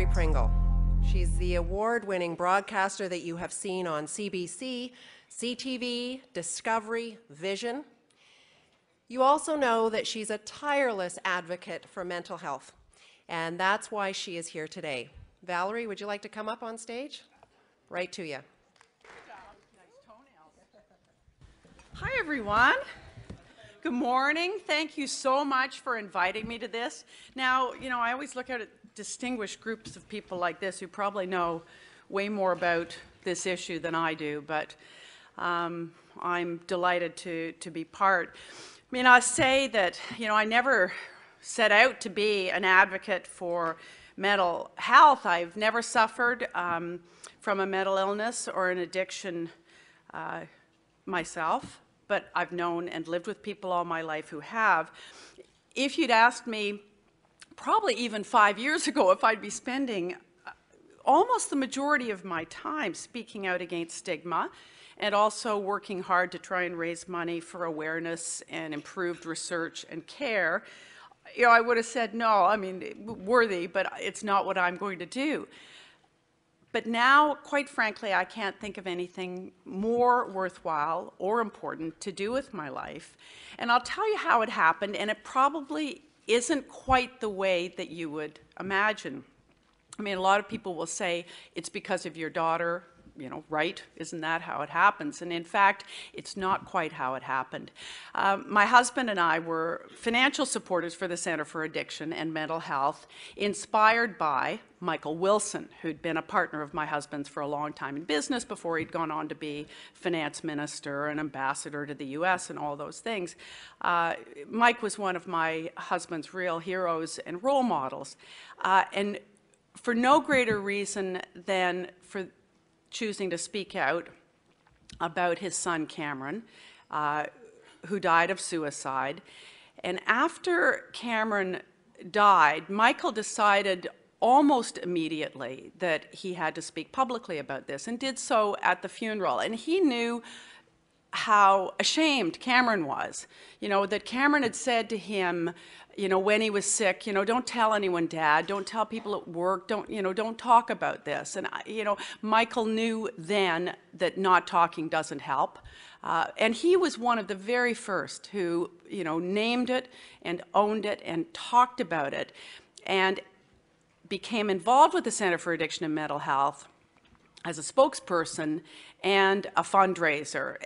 Valerie Pringle. She's the award-winning broadcaster that you have seen on CBC, CTV, Discovery, Vision. You also know that she's a tireless advocate for mental health, and that's why she is here today. Valerie, would you like to come up on stage? Right to you. Hi, everyone. Good morning. Thank you so much for inviting me to this. Now, I always look at distinguished groups of people like this who probably know way more about this issue than I do, but I'm delighted to be part. I mean, I say that, I never set out to be an advocate for mental health. I've never suffered from a mental illness or an addiction myself, but I've known and lived with people all my life who have. If you'd asked me probably even 5 years ago if I'd be spending almost the majority of my time speaking out against stigma and also working hard to try and raise money for awareness and improved research and care, I would have said no. I mean, worthy, but it's not what I'm going to do. But now, quite frankly, I can't think of anything more worthwhile or important to do with my life. And I'll tell you how it happened, and it probably isn't quite the way that you would imagine. I mean, a lot of people will say it's because of your daughter, right? Isn't that how it happens? And in fact, it's not quite how it happened. My husband and I were financial supporters for the Center for Addiction and Mental Health, inspired by Michael Wilson, who'd been a partner of my husband's for a long time in business before he'd gone on to be finance minister and ambassador to the US and all those things. Mike was one of my husband's real heroes and role models. And for no greater reason than for choosing to speak out about his son Cameron, who died of suicide. And after Cameron died, Michael decided almost immediately that he had to speak publicly about this, and did so at the funeral. And he knew how ashamed Cameron was, that Cameron had said to him, when he was sick, don't tell anyone, Dad, don't tell people at work, don't talk about this. And, Michael knew then that not talking doesn't help. And he was one of the very first who, named it and owned it and talked about it, and became involved with the Center for Addiction and Mental Health as a spokesperson and a fundraiser.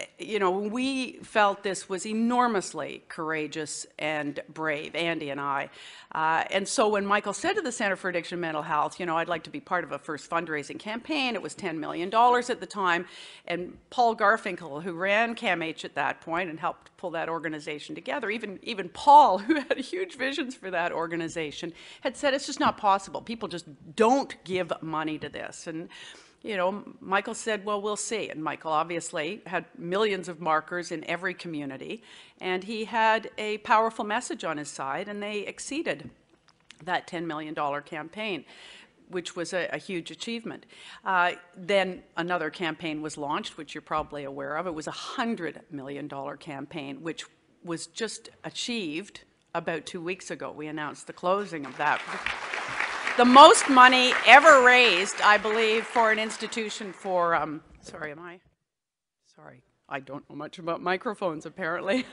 We felt this was enormously courageous and brave, Andy and I. And so when Michael said to the Center for Addiction and Mental Health, I'd like to be part of a first fundraising campaign, it was $10 million at the time, and Paul Garfinkel, who ran CAMH at that point and helped pull that organization together, even Paul, who had huge visions for that organization, had said it's just not possible. People just don't give money to this. And Michael said, well, we'll see. And Michael obviously had millions of markers in every community, and he had a powerful message on his side, and they exceeded that $10 million campaign, which was a huge achievement. Then another campaign was launched, which you're probably aware of. It was a $100 million campaign, which was just achieved about 2 weeks ago. We announced the closing of that. The most money ever raised, I believe, for an institution for, sorry, I don't know much about microphones, apparently.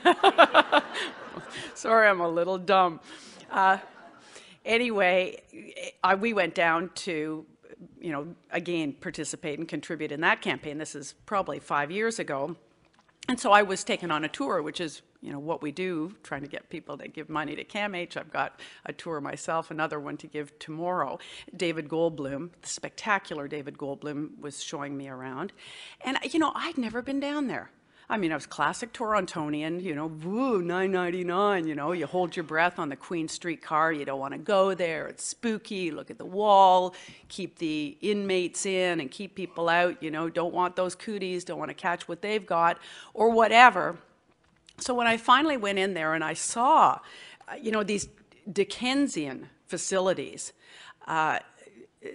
Sorry, I'm a little dumb. Anyway, we went down to, again, participate and contribute in that campaign. This is probably 5 years ago. And so I was taken on a tour, which is, what we do, trying to get people to give money to CAMH. I've got a tour myself, another one to give tomorrow. David Goldblum, the spectacular David Goldblum, was showing me around. And, I'd never been down there. I mean, I was classic Torontonian, woo, $9.99, you hold your breath on the Queen Street car, you don't want to go there, it's spooky, look at the wall, keep the inmates in and keep people out, don't want those cooties, don't want to catch what they've got, or whatever. So when I finally went in there and I saw, these Dickensian facilities,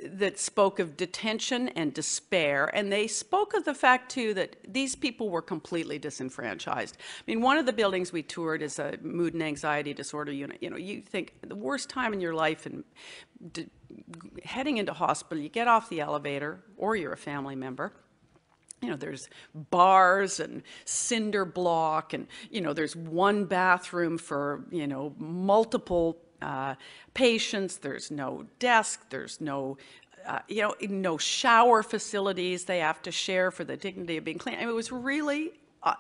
that spoke of detention and despair, and they spoke of the fact too that these people were completely disenfranchised. I mean, one of the buildings we toured is a mood and anxiety disorder unit. You know, you think the worst time in your life and heading into hospital, you get off the elevator, or you're a family member. You know, there's bars and cinder block, and, you know, there's one bathroom for, you know, multiple patients. There's no desk. There's no, you know, no shower facilities they have to share for the dignity of being clean. I mean, it was really,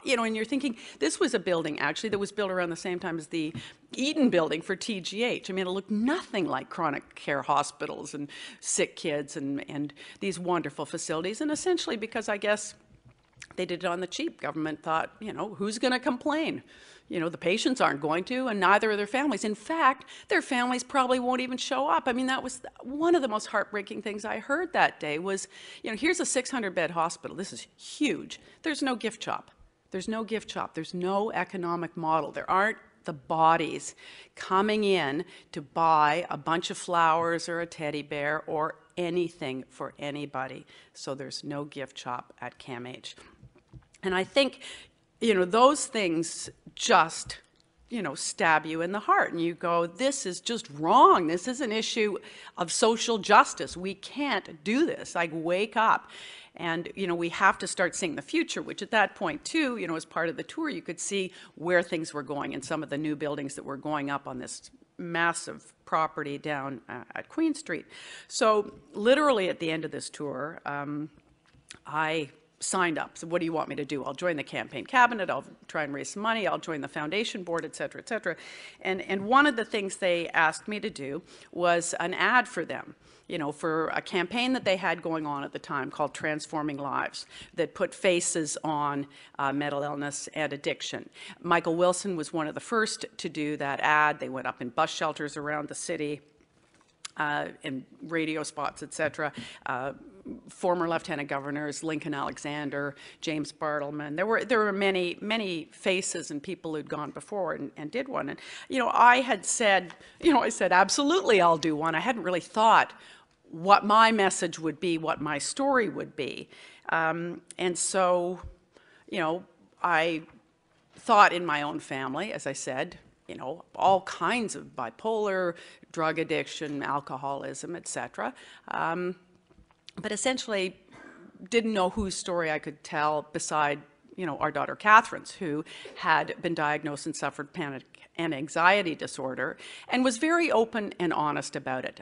you know, and you're thinking, this was a building, actually, that was built around the same time as the Eaton building for TGH. I mean, it looked nothing like chronic care hospitals and sick kids and these wonderful facilities. And essentially because I guess they did it on the cheap. Government thought, you know, who's going to complain? You know, the patients aren't going to, and neither are their families. In fact, their families probably won't even show up. I mean, that was one of the most heartbreaking things I heard that day was, you know, here's a 600-bed hospital. This is huge. There's no gift shop. There's no gift shop. There's no economic model. There aren't the bodies coming in to buy a bunch of flowers or a teddy bear or anything for anybody. So there's no gift shop at CAMH. And I think, you know, those things just, you know, stab you in the heart, and you go, this is just wrong. This is an issue of social justice. We can't do this. Like, wake up. And, you know, we have to start seeing the future, which at that point, too, you know, as part of the tour, you could see where things were going and some of the new buildings that were going up on this massive property down at Queen Street. So literally at the end of this tour, I signed up. So what do you want me to do? I'll join the campaign cabinet. I'll try and raise some money. I'll join the foundation board, et cetera, et cetera. And one of the things they asked me to do was an ad for them, you know, for a campaign that they had going on at the time called Transforming Lives, that put faces on mental illness and addiction. Michael Wilson was one of the first to do that ad. They went up in bus shelters around the city, in radio spots, et cetera. Former lieutenant governors, Lincoln Alexander, James Bartleman. There were many, many faces and people who'd gone before and did one. And, you know, I had said, you know, I said, absolutely, I'll do one. I hadn't really thought what my message would be, what my story would be. And so, you know, I thought in my own family, as I said, you know, all kinds of bipolar, drug addiction, alcoholism, et cetera. But essentially didn't know whose story I could tell beside, you know, our daughter Catherine's, who had been diagnosed and suffered panic and anxiety disorder and was very open and honest about it.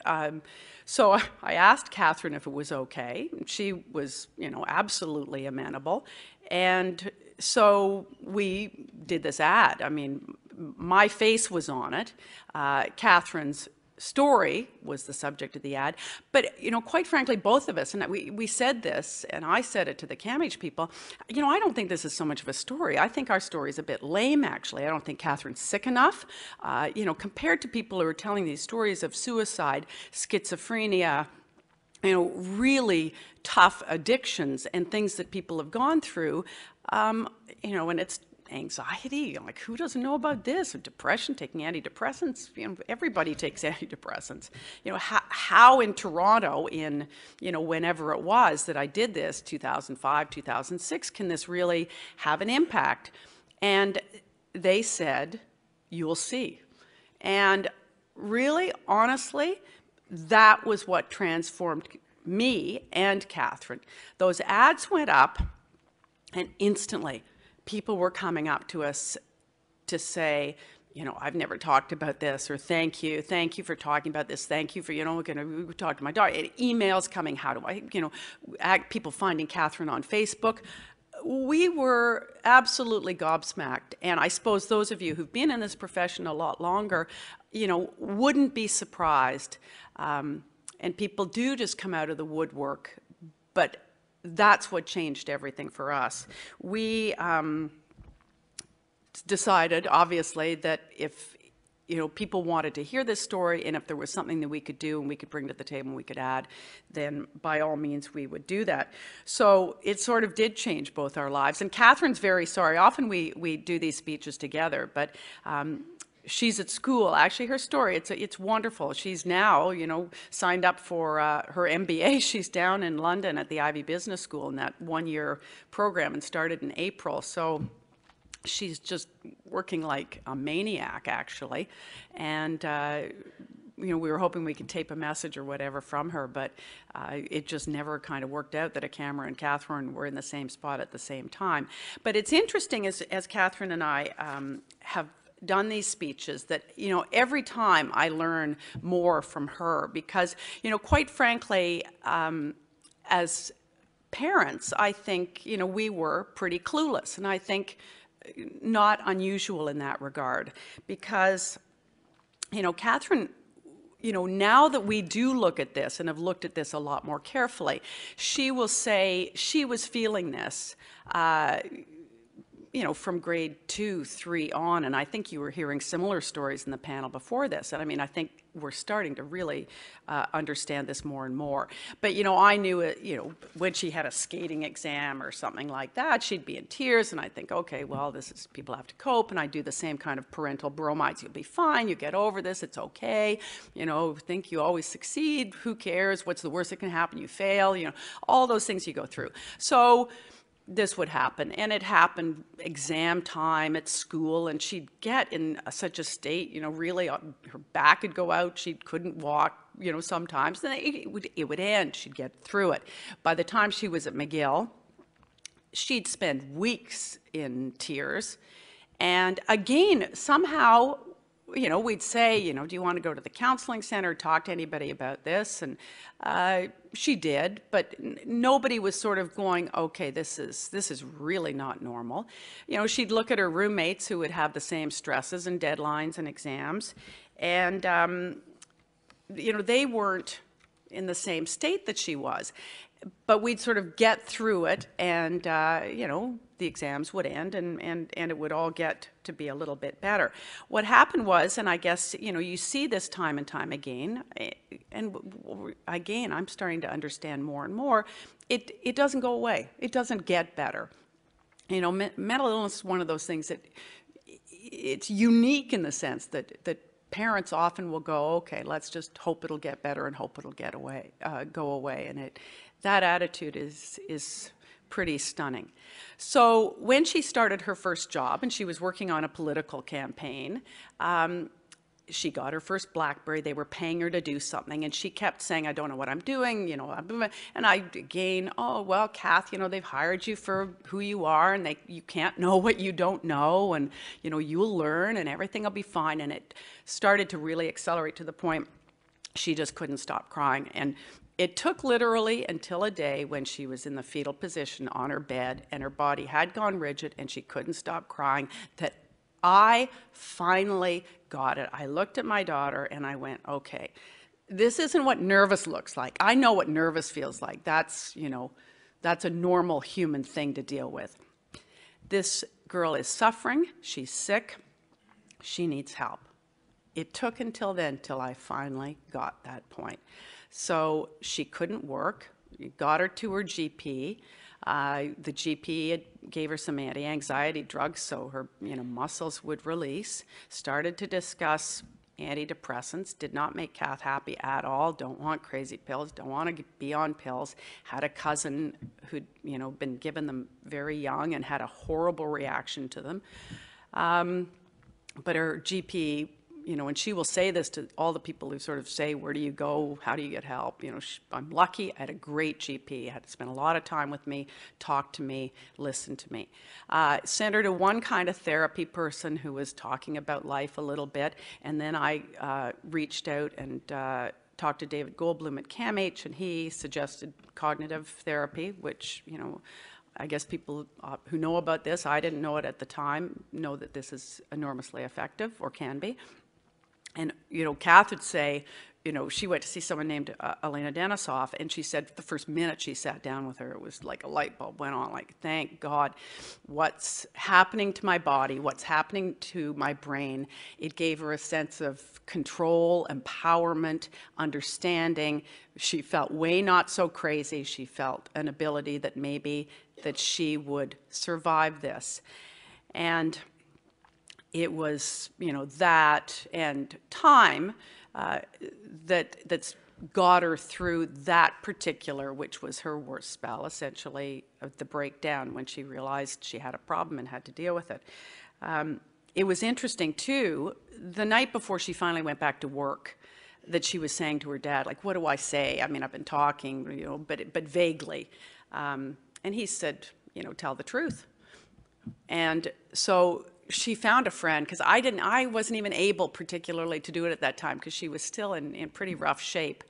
So I asked Catherine if it was okay. She was, you know, absolutely amenable. And so we did this ad. I mean, my face was on it. Catherine's story was the subject of the ad. But, you know, quite frankly, both of us, and we said this, and I said it to the CAMH people, you know, I don't think this is so much of a story. I think our story is a bit lame, actually. I don't think Catherine's sick enough. You know, compared to people who are telling these stories of suicide, schizophrenia, you know, really tough addictions and things that people have gone through, you know, and it's anxiety, like, who doesn't know about this? Or depression, taking antidepressants, you know, everybody takes antidepressants. You know, how in Toronto in, you know, whenever it was that I did this, 2005, 2006, can this really have an impact? And they said, you'll see. And really, honestly, that was what transformed me and Catherine. Those ads went up, and instantly, people were coming up to us to say, you know, I've never talked about this, or thank you for talking about this, thank you for, you know, we're going to talk to my daughter. And emails coming, how do I, you know, people finding Catherine on Facebook. We were absolutely gobsmacked. And I suppose those of you who've been in this profession a lot longer, you know, wouldn't be surprised. And people do just come out of the woodwork, but that's what changed everything for us. We decided, obviously, that if, you know, people wanted to hear this story, and if there was something that we could do and we could bring to the table and we could add, then by all means we would do that. So it sort of did change both our lives. And Catherine's very sorry. Often we do these speeches together, but she's at school. Actually, her story, it's wonderful. She's now, you know, signed up for her MBA. She's down in London at the Ivy Business School in that one-year program and started in April. So she's just working like a maniac, actually. And, you know, we were hoping we could tape a message or whatever from her, but it just never kind of worked out that a camera and Catherine were in the same spot at the same time. But it's interesting as Catherine and I have done these speeches that, you know, every time I learn more from her because, you know, quite frankly, as parents, I think, you know, we were pretty clueless, and I think not unusual in that regard because, you know, Catherine, you know, now that we do look at this and have looked at this a lot more carefully, she will say she was feeling this, you know, from grade 2, 3 on, and I think you were hearing similar stories in the panel before this, and I mean, I think we're starting to really understand this more and more. But, you know, I knew it, you know, when she had a skating exam or something like that, she'd be in tears, and I think, okay, well, this is, people have to cope, and I do the same kind of parental bromides. You'll be fine, you get over this, it's okay, you know, think you always succeed, who cares, what's the worst that can happen, you fail, you know, all those things you go through. So this would happen, and it happened exam time at school, and she'd get in such a state, you know, really her back would go out, she couldn't walk, you know, sometimes, and it would end, she'd get through it. By the time she was at McGill, she'd spend weeks in tears, and again, somehow, you know, we'd say, you know, do you want to go to the counseling center, talk to anybody about this? And she did, but nobody was sort of going, okay, this is really not normal. You know, she'd look at her roommates who would have the same stresses and deadlines and exams, and, you know, they weren't in the same state that she was. But we'd sort of get through it, and, you know, the exams would end, and it would all get to be a little bit better. What happened was, and I guess, you know, you see this time and time again, and again, I'm starting to understand more and more, it doesn't go away. It doesn't get better. You know, mental illness is one of those things that it's unique in the sense that parents often will go, okay, let's just hope it'll get better and hope it'll go away, and that attitude is pretty stunning. So when she started her first job, and she was working on a political campaign, she got her first BlackBerry. They were paying her to do something, and she kept saying, I don't know what I'm doing, you know, and I, again, oh, well, Kath, you know, they've hired you for who you are, and you can't know what you don't know, and, you know, you'll learn, and everything will be fine. And it started to really accelerate to the point she just couldn't stop crying. And it took literally until a day when she was in the fetal position on her bed and her body had gone rigid and she couldn't stop crying that I finally got it. I looked at my daughter and I went, okay, this isn't what nervous looks like. I know what nervous feels like. That's, you know, that's a normal human thing to deal with. This girl is suffering. She's sick. She needs help. It took until then till I finally got that point. So she couldn't work. Got her to her GP. The GP gave her some anti-anxiety drugs so her, you know, muscles would release. Started to discuss antidepressants. Did not make Kath happy at all. Don't want crazy pills. Don't want to be on pills. Had a cousin who'd, you know, been given them very young and had a horrible reaction to them. But her GP, you know, and she will say this to all the people who sort of say, where do you go? How do you get help? You know, I'm lucky. I had a great GP. Had to spend a lot of time with me, talk to me, listen to me. Sent her to one kind of therapy person who was talking about life a little bit. And then I reached out and talked to David Goldblum at CAMH, and he suggested cognitive therapy, which, you know, I guess people who know about this, I didn't know it at the time, know that this is enormously effective, or can be. And, you know, Kath would say, you know, she went to see someone named Elena Denisoff, and she said the first minute she sat down with her, it was like a light bulb went on, like, thank God, what's happening to my body, what's happening to my brain. It gave her a sense of control, empowerment, understanding. She felt way not so crazy. She felt an ability that maybe that she would survive this. And it was, you know, that and time that's got her through that particular, which was her worst spell, essentially, of the breakdown when she realized she had a problem and had to deal with it. It was interesting, too, the night before she finally went back to work, that she was saying to her dad, like, what do I say? I mean, I've been talking, you know, but vaguely. And he said, you know, tell the truth. And so she found a friend, because I wasn't even able particularly to do it at that time, because she was still in pretty rough shape,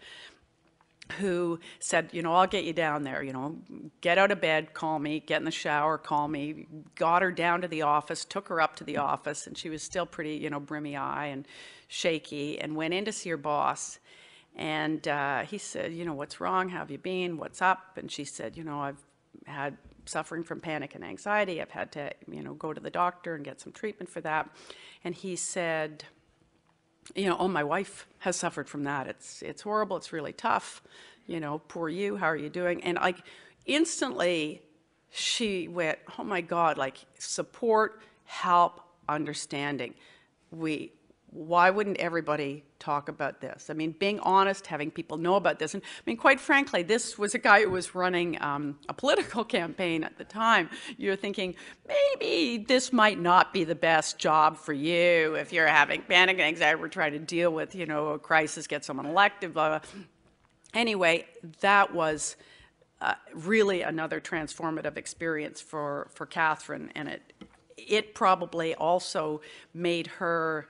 who said, you know, I'll get you down there, you know, get out of bed, call me, get in the shower, call me, got her down to the office, took her up to the office, and she was still pretty, you know, brimmy eye and shaky, and went in to see her boss. And he said, you know, what's wrong? How have you been? What's up? And she said, you know, I've had suffering from panic and anxiety. I've had to, you know, go to the doctor and get some treatment for that. And he said, you know, oh, my wife has suffered from that. It's horrible. It's really tough. You know, poor you. How are you doing? And like instantly she went, oh my God, like support, help, understanding. Why wouldn't everybody talk about this? I mean, being honest, having people know about this. And I mean, quite frankly, this was a guy who was running a political campaign at the time. You're thinking, maybe this might not be the best job for you if you're having panic and anxiety. We're trying to deal with, you know, a crisis, get someone elected, blah, blah. Anyway, that was really another transformative experience for Catherine. And it probably also made her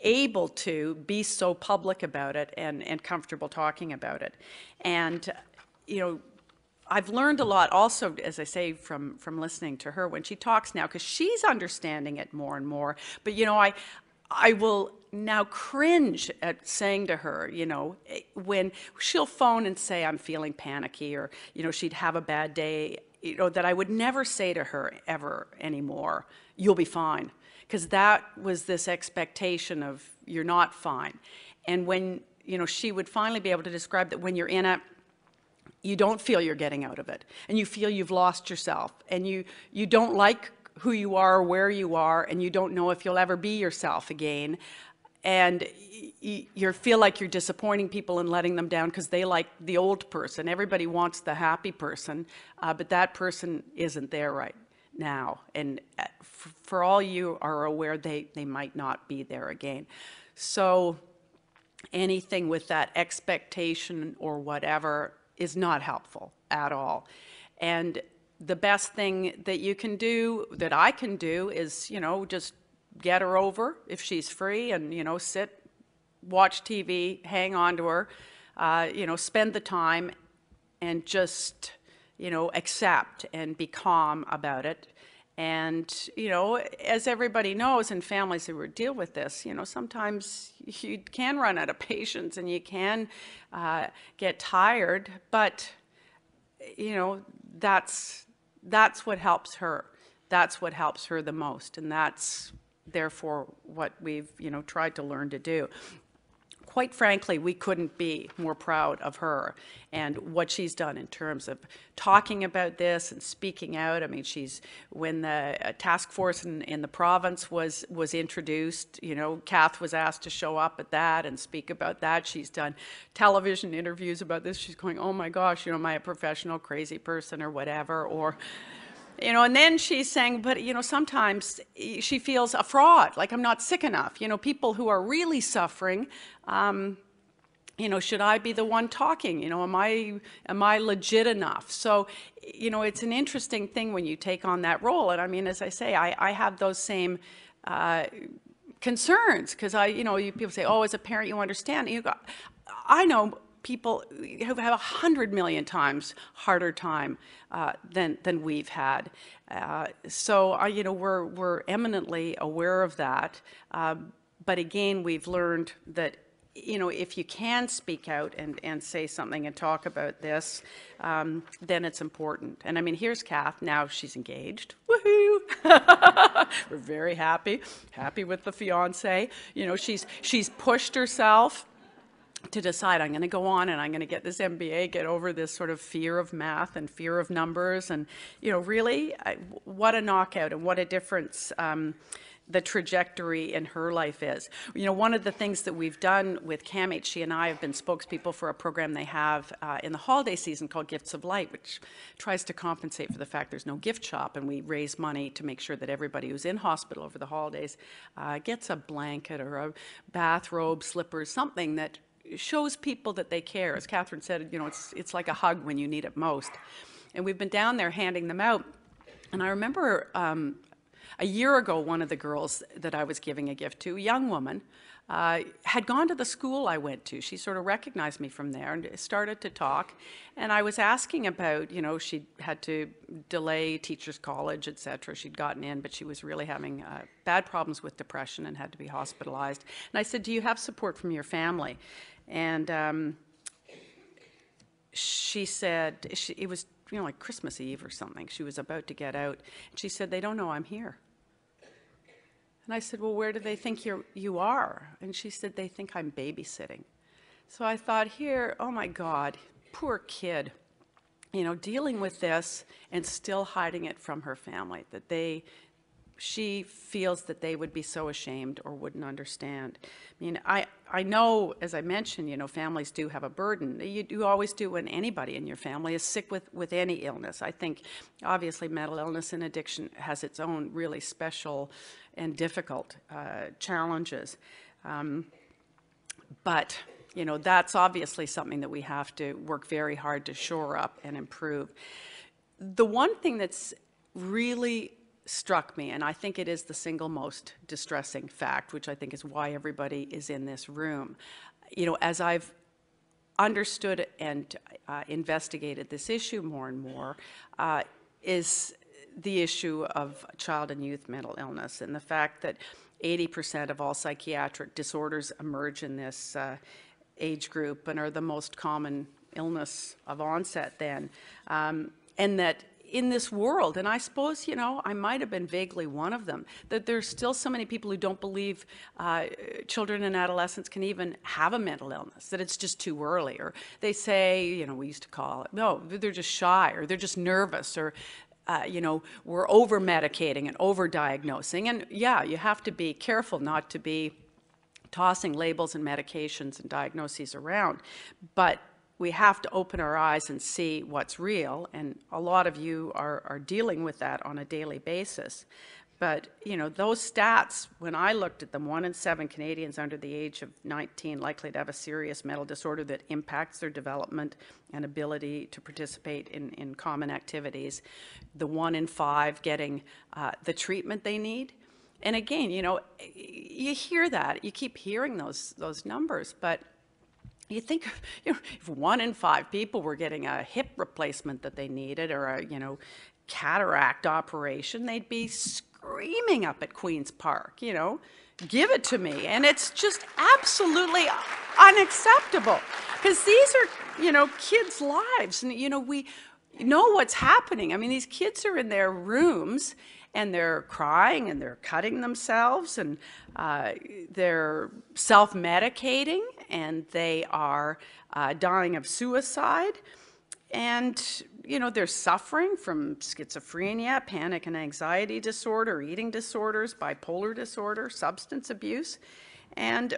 able to be so public about it and comfortable talking about it. And, you know, I've learned a lot also, as I say, from listening to her when she talks now, because she's understanding it more and more. But, you know, I will now cringe at saying to her, you know, when she'll phone and say, I'm feeling panicky, or, you know, she'd have a bad day, you know, that I would never say to her ever anymore, you'll be fine. Because that was this expectation of you're not fine. And when, you know, she would finally be able to describe that when you're in it, you don't feel you're getting out of it. And you feel you've lost yourself. And you don't like who you are or where you are, and you don't know if you'll ever be yourself again. And you feel like you're disappointing people and letting them down because they like the old person. Everybody wants the happy person, but that person isn't there right now. And for all you are aware, they might not be there again. So anything with that expectation or whatever is not helpful at all. And the best thing that you can do, that I can do, is, you know, just get her over if she's free and, you know, sit, watch TV, hang on to her, you know, spend the time and just, you know, accept and be calm about it. And, you know, as everybody knows in families who deal with this, you know, sometimes you can run out of patience and you can get tired, but, you know, that's what helps her. That's what helps her the most, and that's therefore what we've, you know, tried to learn to do. Quite frankly, we couldn't be more proud of her and what she's done in terms of talking about this and speaking out. I mean, when the task force in the province was introduced, you know, Kath was asked to show up at that and speak about that. She's done television interviews about this. She's going, oh my gosh, you know, am I a professional crazy person or whatever, or, you know, and then she's saying, but, you know, sometimes she feels a fraud, like I'm not sick enough. You know, people who are really suffering, you know, should I be the one talking? You know, am I legit enough? So, you know, it's an interesting thing when you take on that role. And I mean, as I say, I have those same concerns, because you know, people say, oh, as a parent, you understand. You go, I know people who have 100 million times harder time than we've had. So, you know, we're eminently aware of that. But again, we've learned that, you know, if you can speak out and say something and talk about this, then it's important. And I mean, here's Kath. Now she's engaged. Woohoo! We're very happy with the fiance. You know, she's pushed herself to decide, I'm going to go on and I'm going to get this MBA, get over this sort of fear of math and fear of numbers. And, you know, really, what a knockout and what a difference the trajectory in her life is. You know, one of the things that we've done with CAMH, she and I have been spokespeople for a program they have in the holiday season called Gifts of Light, which tries to compensate for the fact there's no gift shop, and we raise money to make sure that everybody who's in hospital over the holidays gets a blanket or a bathrobe, slippers, something that shows people that they care. As Catherine said, you know, it's like a hug when you need it most. And we've been down there handing them out. And I remember a year ago, one of the girls that I was giving a gift to, a young woman, had gone to the school I went to. She sort of recognized me from there and started to talk. And I was asking about, you know, she had to delay teachers' college, et cetera. She'd gotten in, but she was really having bad problems with depression and had to be hospitalized. And I said, do you have support from your family? And she said, it was, you know, like Christmas Eve or something. She was about to get out. And she said, they don't know I'm here. And I said, well, where do they think you are? And she said, they think I'm babysitting. So I thought, here, oh my God, poor kid, you know, dealing with this and still hiding it from her family, that she feels that they would be so ashamed or wouldn't understand. I mean, I know, as I mentioned, you know, families do have a burden. You always do when anybody in your family is sick with any illness. I think, obviously, mental illness and addiction has its own really special and difficult challenges. But, you know, that's obviously something that we have to work very hard to shore up and improve. The one thing that's really struck me, and I think it is the single most distressing fact, which I think is why everybody is in this room. You know, as I've understood and investigated this issue more and more, is the issue of child and youth mental illness, and the fact that 80% of all psychiatric disorders emerge in this age group and are the most common illness of onset then, and that in this world, and I suppose, you know, I might have been vaguely one of them, that there's still so many people who don't believe children and adolescents can even have a mental illness, that it's just too early, or they say, you know, we used to call it, no, they're just shy, or they're just nervous, or you know, we're over-medicating and over-diagnosing. And yeah, you have to be careful not to be tossing labels and medications and diagnoses around, but we have to open our eyes and see what's real, and a lot of you are dealing with that on a daily basis. But, you know, those stats, when I looked at them, 1 in 7 Canadians under the age of 19 likely to have a serious mental disorder that impacts their development and ability to participate in common activities. The 1 in 5 getting the treatment they need. And again, you know, you hear that, you keep hearing those numbers, but you think, you know, if 1 in 5 people were getting a hip replacement that they needed, or a, you know, cataract operation, they'd be screaming up at Queen's Park, you know, give it to me. And it's just absolutely unacceptable, because these are, you know, kids' lives, and, you know, we know what's happening. I mean, these kids are in their rooms and they're crying and they're cutting themselves, and they're self-medicating, and they are dying of suicide, and, you know, they're suffering from schizophrenia, panic and anxiety disorder, eating disorders, bipolar disorder, substance abuse. And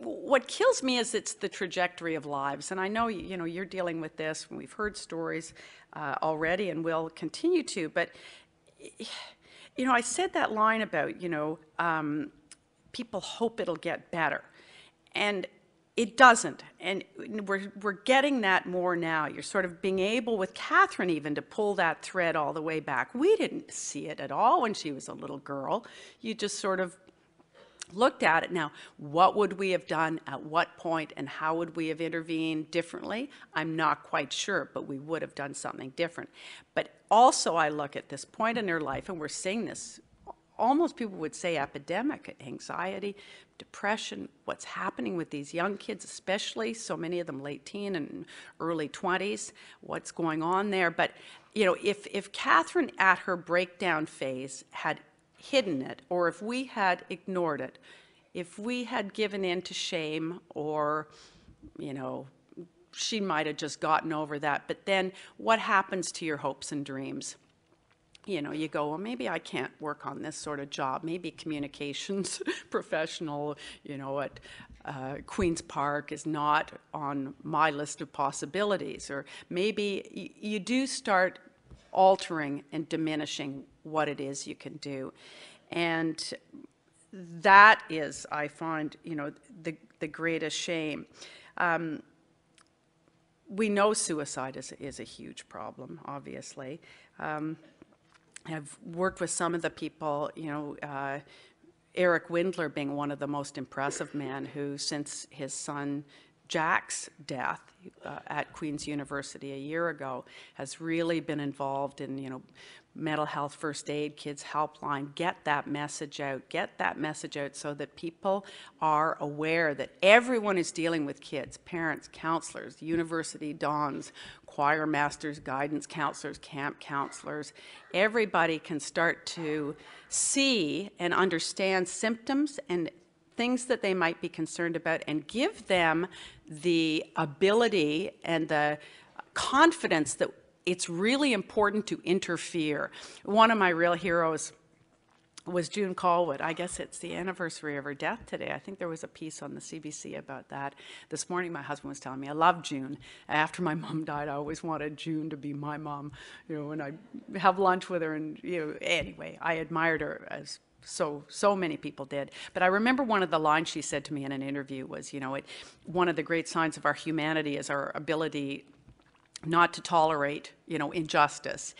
what kills me is it's the trajectory of lives. And I know, you know, you're dealing with this, and we've heard stories already and will continue to, but you know, I said that line about, you know, people hope it'll get better, and it doesn't. And we're getting that more now. You're sort of being able, with Catherine even, to pull that thread all the way back. We didn't see it at all when she was a little girl. You just sort of looked at it. Now, what would we have done at what point, and how would we have intervened differently? I'm not quite sure, but we would have done something different. But also, I look at this point in their life, and we're seeing this, almost people would say epidemic, anxiety, depression, what's happening with these young kids, especially, so many of them late teen and early 20s, what's going on there. But, you know, if Catherine at her breakdown phase had hidden it, or if we had ignored it, if we had given in to shame, or, you know, she might have just gotten over that. But then what happens to your hopes and dreams? you know, you go, well, maybe I can't work on this sort of job. Maybe communications professional, you know, at Queen's Park is not on my list of possibilities. Or maybe you do start altering and diminishing what it is you can do. And that is, I find, you know, the greatest shame. We know suicide is a huge problem, obviously. I've worked with some of the people, you know, Eric Windler being one of the most impressive men who, since his son Jack's death at Queen's University a year ago, has really been involved in, you know, mental health first aid, kids helpline. Get that message out so that people are aware that everyone is dealing with kids, parents, counselors, university dons, choir masters, guidance counselors, camp counselors. Everybody can start to see and understand symptoms and things that they might be concerned about, and give them the ability and the confidence that it's really important to interfere. One of my real heroes was June Callwood. I guess it's the anniversary of her death today. I think there was a piece on the CBC about that. This morning my husband was telling me, I love June. After my mom died, I always wanted June to be my mom, you know, when I have lunch with her, and, you know, anyway, I admired her as so many people did. But I remember one of the lines she said to me in an interview was, you know, one of the great signs of our humanity is our ability not to tolerate, you know, injustice.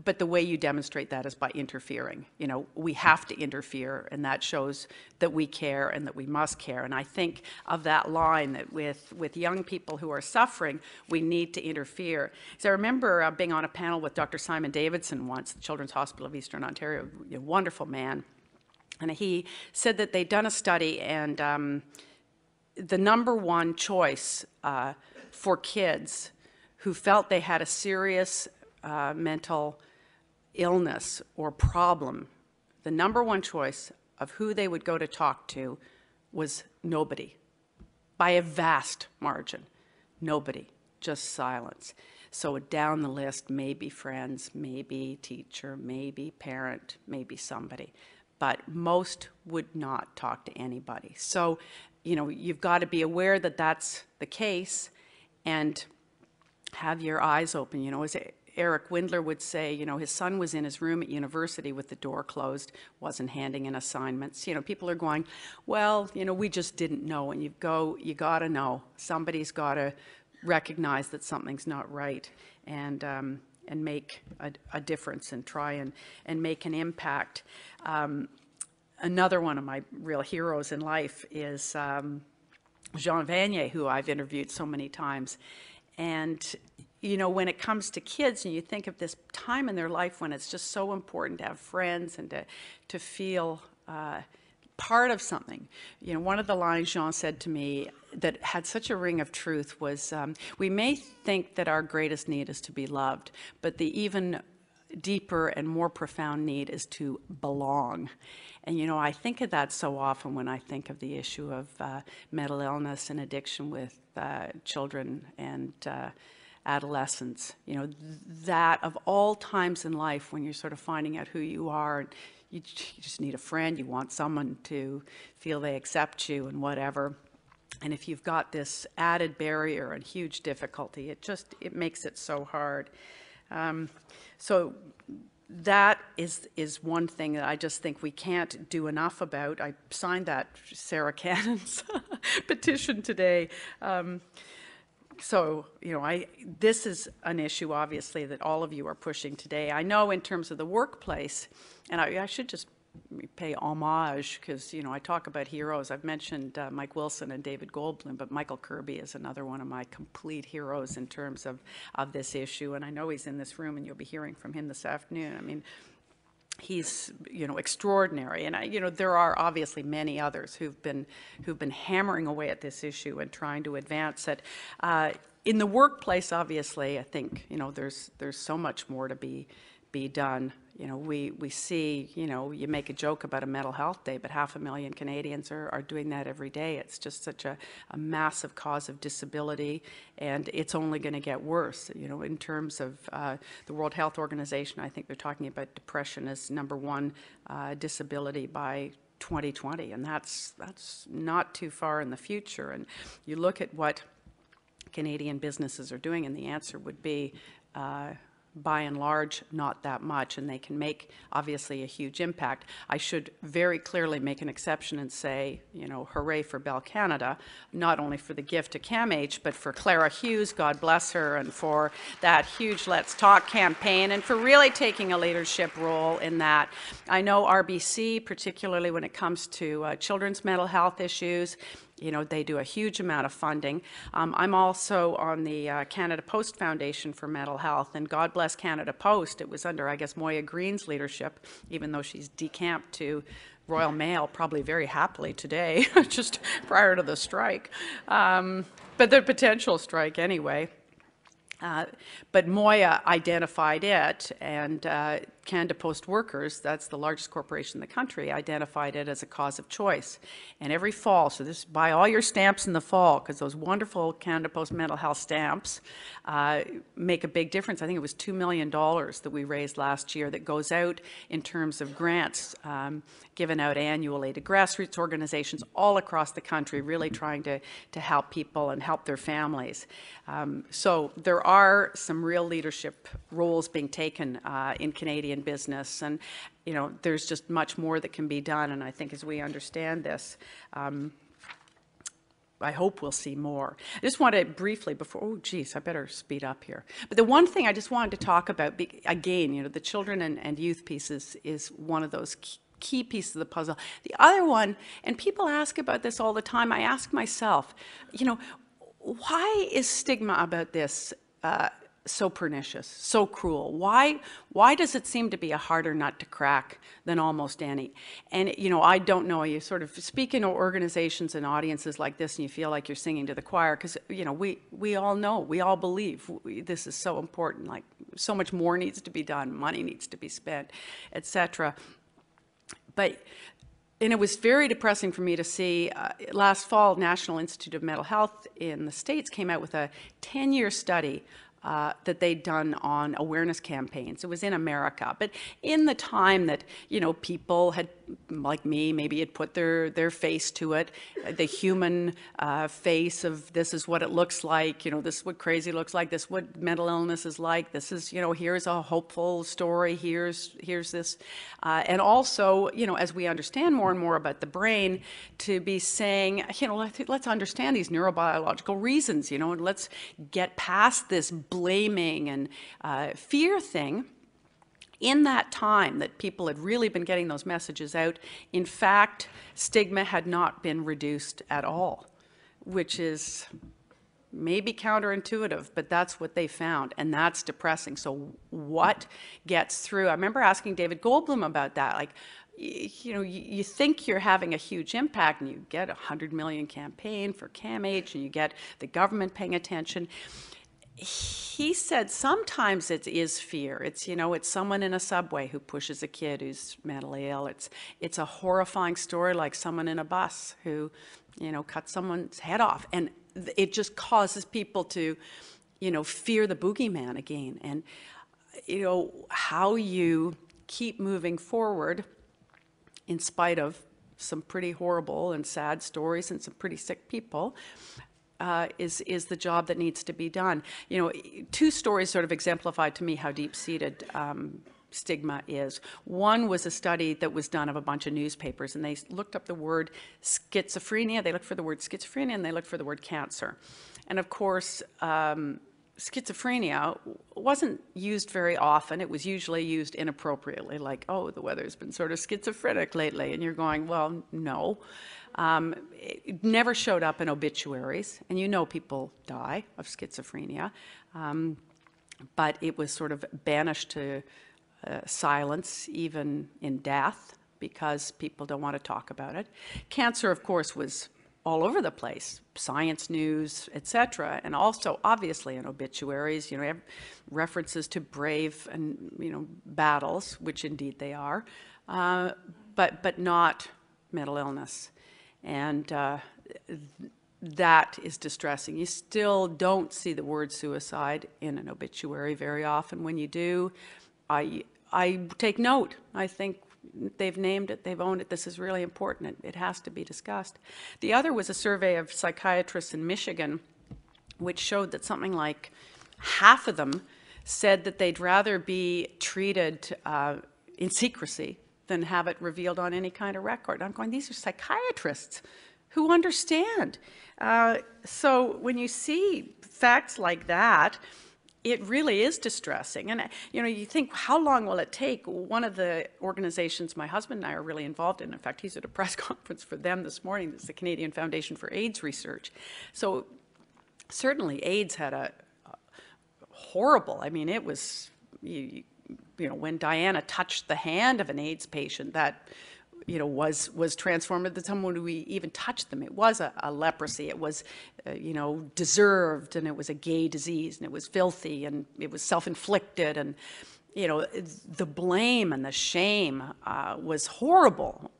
But the way you demonstrate that is by interfering. You know, we have to interfere, and that shows that we care and that we must care. And I think of that line that with young people who are suffering, we need to interfere. So I remember being on a panel with Dr. Simon Davidson once, the Children's Hospital of Eastern Ontario, a wonderful man. And he said that they'd done a study, and the #1 choice for kids who felt they had a serious mental illness or problem, the #1 choice of who they would go to talk to was nobody, by a vast margin. Nobody, just silence. So down the list, maybe friends, maybe teacher, maybe parent, maybe somebody. But most would not talk to anybody. So, you know, you've got to be aware that that's the case, and have your eyes open. You know, as Eric Windler would say, you know, his son was in his room at university with the door closed, wasn't handing in assignments. You know, people are going, well, you know, we just didn't know. And you got to know. Somebody's got to recognize that something's not right, and make a difference, and try and make an impact. Another one of my real heroes in life is Jean Vanier, who I've interviewed so many times. And, you know, when it comes to kids, and you think of this time in their life when it's just so important to have friends and to feel part of something. You know, one of the lines Jean said to me that had such a ring of truth was, we may think that our greatest need is to be loved, but the even deeper and more profound need is to belong. And, you know, I think of that so often when I think of the issue of mental illness and addiction with children and adolescents. You know, that of all times in life when you're sort of finding out who you are, and you just need a friend, you want someone to feel they accept you and whatever. And if you've got this added barrier and huge difficulty, it makes it so hard. So that is one thing that I just think we can't do enough about. I signed that Sarah Cannon's petition today. So, you know, this is an issue, obviously, that all of you are pushing today. I know in terms of the workplace, and I should just pay homage, because, you know, I talk about heroes. I've mentioned Mike Wilson and David Goldblum, but Michael Kirby is another one of my complete heroes in terms of this issue. And I know he's in this room, and you'll be hearing from him this afternoon. I mean, he's, you know, extraordinary. And you know, there are obviously many others who've been hammering away at this issue and trying to advance it. In the workplace, obviously, I think, you know, there's so much more to be done. you know, we see, you know, you make a joke about a mental health day, but 500,000 Canadians are doing that every day. It's just such a massive cause of disability, and it's only going to get worse. You know, in terms of the World Health Organization, I think they're talking about depression as #1 disability by 2020, and that's not too far in the future. And you look at what Canadian businesses are doing, and the answer would be, by and large, not that much, and they can make, obviously, a huge impact. I should very clearly make an exception and say, you know, hooray for Bell Canada, not only for the gift to CAMH, but for Clara Hughes, God bless her, and for that huge Let's Talk campaign, and for really taking a leadership role in that. I know RBC, particularly when it comes to children's mental health issues, you know, they do a huge amount of funding. I'm also on the Canada Post Foundation for Mental Health, and God bless Canada Post. It was under, I guess, Moya Green's leadership, even though she's decamped to Royal Mail, probably very happily today, just prior to the strike, but the potential strike anyway. But Moya identified it, and Canada Post Workers, that's the largest corporation in the country, identified it as a cause of choice. And every fall, so this, buy all your stamps in the fall, because those wonderful Canada Post mental health stamps make a big difference. I think it was $2 million that we raised last year that goes out in terms of grants given out annually to grassroots organizations all across the country, really trying to help people and help their families. So there are some real leadership roles being taken in Canadian business, and you know, there's just much more that can be done, and I think as we understand this, I hope we'll see more. I just want to briefly, before, oh geez, I better speed up here. But the one thing I just wanted to talk about, again, you know, the children and youth pieces is one of those key pieces of the puzzle. The other one, and people ask about this all the time, I ask myself, you know, why is stigma about this so pernicious, so cruel? Why does it seem to be a harder nut to crack than almost any? And, you know, I don't know, you sort of speak in organizations and audiences like this and you feel like you're singing to the choir because, you know, we all know, we all believe this is so important, like so much more needs to be done, money needs to be spent, etc. But, and it was very depressing for me to see, last fall, National Institute of Mental Health in the States came out with a 10-year study that they'd done on awareness campaigns. It was in America, but in the time that, you know, people had, like me, maybe had put their face to it, the human face of this is what it looks like, you know, this is what crazy looks like, this is what mental illness is like, this is, you know, here's a hopeful story, here's this. And also, you know, as we understand more and more about the brain, to be saying, you know, let's understand these neurobiological reasons, you know, and let's get past this blaming and fear thing. In that time that people had really been getting those messages out, in fact, stigma had not been reduced at all, which is maybe counterintuitive, but that's what they found, and that's depressing. So what gets through? I remember asking David Goldblum about that, like, you know, you think you're having a huge impact and you get a 100 million campaign for CAMH and you get the government paying attention. He said sometimes it is fear. It's, you know, it's someone in a subway who pushes a kid who's mentally ill. It's a horrifying story like someone in a bus who, you know, cuts someone's head off. And it just causes people to, you know, fear the boogeyman again. And, you know, how you keep moving forward in spite of some pretty horrible and sad stories and some pretty sick people, is the job that needs to be done. You know, two stories sort of exemplified to me how deep-seated stigma is. One was a study that was done of a bunch of newspapers, and they looked up the word schizophrenia, they looked for the word schizophrenia, and they looked for the word cancer. And of course, schizophrenia wasn't used very often. It was usually used inappropriately, like, oh, the weather's been sort of schizophrenic lately, and you're going, well, no. It never showed up in obituaries, and you know people die of schizophrenia, but it was sort of banished to silence, even in death, because people don't want to talk about it. Cancer, of course, was all over the place, science news, etc., and also obviously in obituaries, you know, references to brave and, you know, battles, which indeed they are, but not mental illness. And that is distressing. You still don't see the word suicide in an obituary very often. When you do, I take note. I think they've named it, they've owned it, this is really important, it has to be discussed. The other was a survey of psychiatrists in Michigan, which showed that something like half of them said that they'd rather be treated in secrecy than have it revealed on any kind of record. I'm going, these are psychiatrists who understand. So when you see facts like that, it really is distressing. And, you know, you think, how long will it take? One of the organizations my husband and I are really involved in fact, he's at a press conference for them this morning, it's the Canadian Foundation for AIDS Research. So certainly AIDS had a horrible, I mean, it was, you know, when Diana touched the hand of an AIDS patient, that, you know, was transformed at the time when we even touched them. It was a leprosy. It was, you know, deserved, and it was a gay disease, and it was filthy, and it was self-inflicted, and, you know, the blame and the shame was horrible.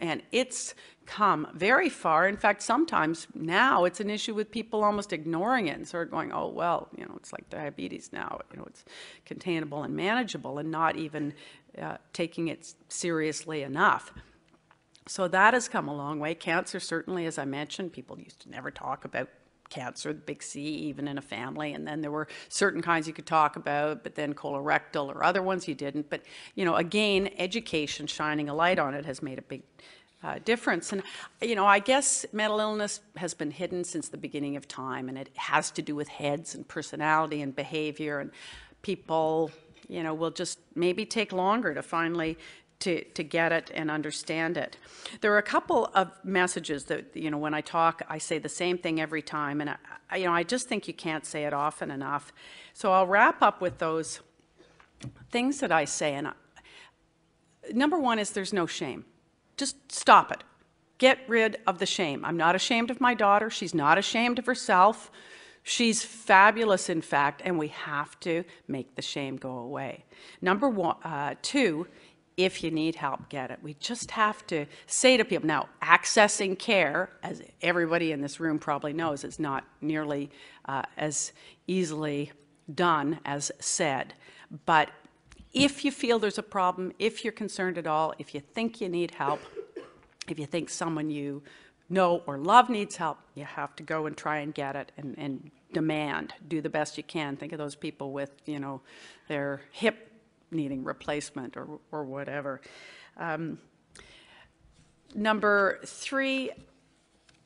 And it's come very far. In fact, sometimes now it's an issue with people almost ignoring it and sort of going, oh, well, you know, it's like diabetes now. You know, it's containable and manageable, and not even taking it seriously enough. So that has come a long way. Cancer, certainly, as I mentioned, people used to never talk about cancer, the big C, even in a family. And then there were certain kinds you could talk about, but then colorectal or other ones you didn't. But, you know, again, education, shining a light on it, has made a big difference. And, you know, I guess mental illness has been hidden since the beginning of time, and it has to do with heads and personality and behavior, and people, you know, will just maybe take longer to finally to get it and understand it. There are a couple of messages that, you know, when I talk, I say the same thing every time, and you know, I just think you can't say it often enough. So I'll wrap up with those things that I say. And number one is there's no shame. Just stop it. Get rid of the shame. I'm not ashamed of my daughter. She's not ashamed of herself. She's fabulous, in fact, and we have to make the shame go away. Number two, if you need help, get it. We just have to say to people, now, accessing care, as everybody in this room probably knows, is not nearly as easily done as said. But if you feel there's a problem, if you're concerned at all, if you think you need help, if you think someone you know or love needs help, you have to go and try and get it and demand, do the best you can. Think of those people with, you know, their hip needing replacement or whatever. Number three,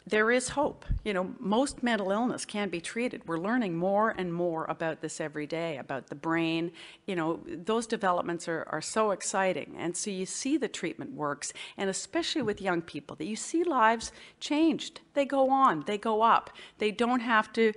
there is hope. You know, most mental illness can be treated. We're learning more and more about this every day, about the brain. You know, those developments are so exciting. And so you see the treatment works, and especially with young people, that you see lives changed. They go on, they go up. They don't have to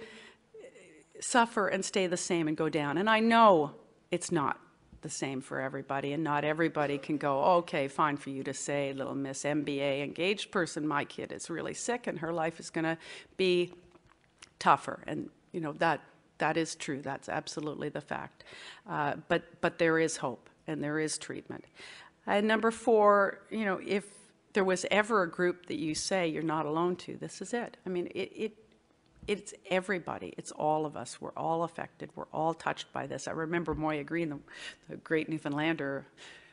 suffer and stay the same and go down. And I know it's not the same for everybody, and not everybody can go, okay, fine for you to say, little Miss MBA engaged person, my kid is really sick and her life is going to be tougher. And, you know, that is true. That's absolutely the fact. But there is hope and there is treatment. And number four, you know, if there was ever a group that you say you're not alone to, this is it. I mean, it's everybody. It's all of us. We're all affected. We're all touched by this. I remember Moya Green, the great Newfoundlander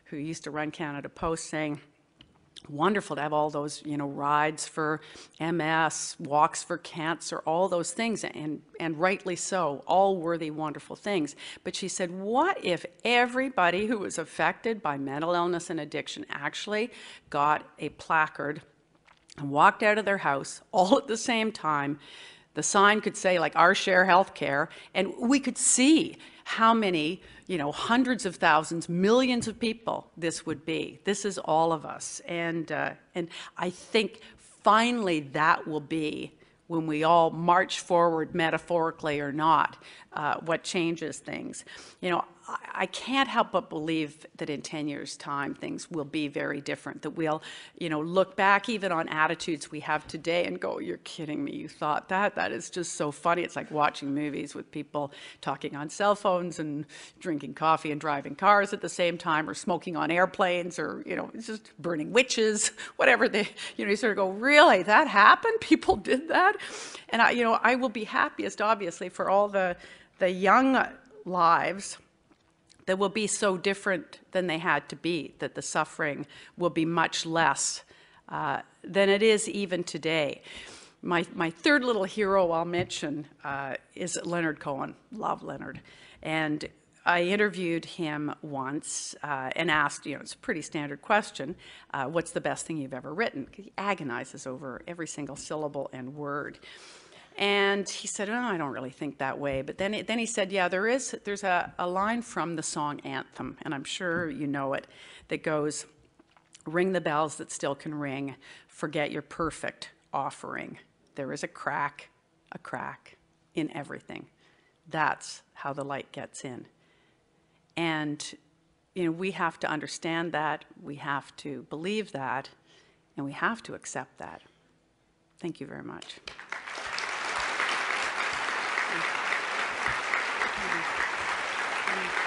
who used to run Canada Post, saying, wonderful to have all those, you know, rides for MS, walks for cancer, all those things, and rightly so, all worthy, wonderful things. But she said, what if everybody who was affected by mental illness and addiction actually got a placard and walked out of their house all at the same time? The sign could say, like, our share healthcare, and we could see how many, you know, hundreds of thousands, millions of people this would be. This is all of us. And I think finally that will be, when we all march forward, metaphorically or not, what changes things. You know, I can't help but believe that in 10 years' time, things will be very different, that we'll, look back even on attitudes we have today and go, you're kidding me, you thought that? That is just so funny. It's like watching movies with people talking on cell phones and drinking coffee and driving cars at the same time, or smoking on airplanes, or, it's just burning witches, whatever they, you sort of go, really, that happened? People did that? And I will be happiest, obviously, for all the young lives that will be so different than they had to be, that the suffering will be much less than it is even today. My third little hero I'll mention is Leonard Cohen. Love Leonard. And I interviewed him once and asked, it's a pretty standard question, what's the best thing you've ever written? He agonizes over every single syllable and word. And he said, I don't really think that way. But then he said, yeah, there's a line from the song Anthem, and I'm sure you know it, that goes, ring the bells that still can ring, forget your perfect offering. There is a crack in everything. That's how the light gets in. And, we have to understand that, we have to believe that, and we have to accept that. Thank you very much. Thank you.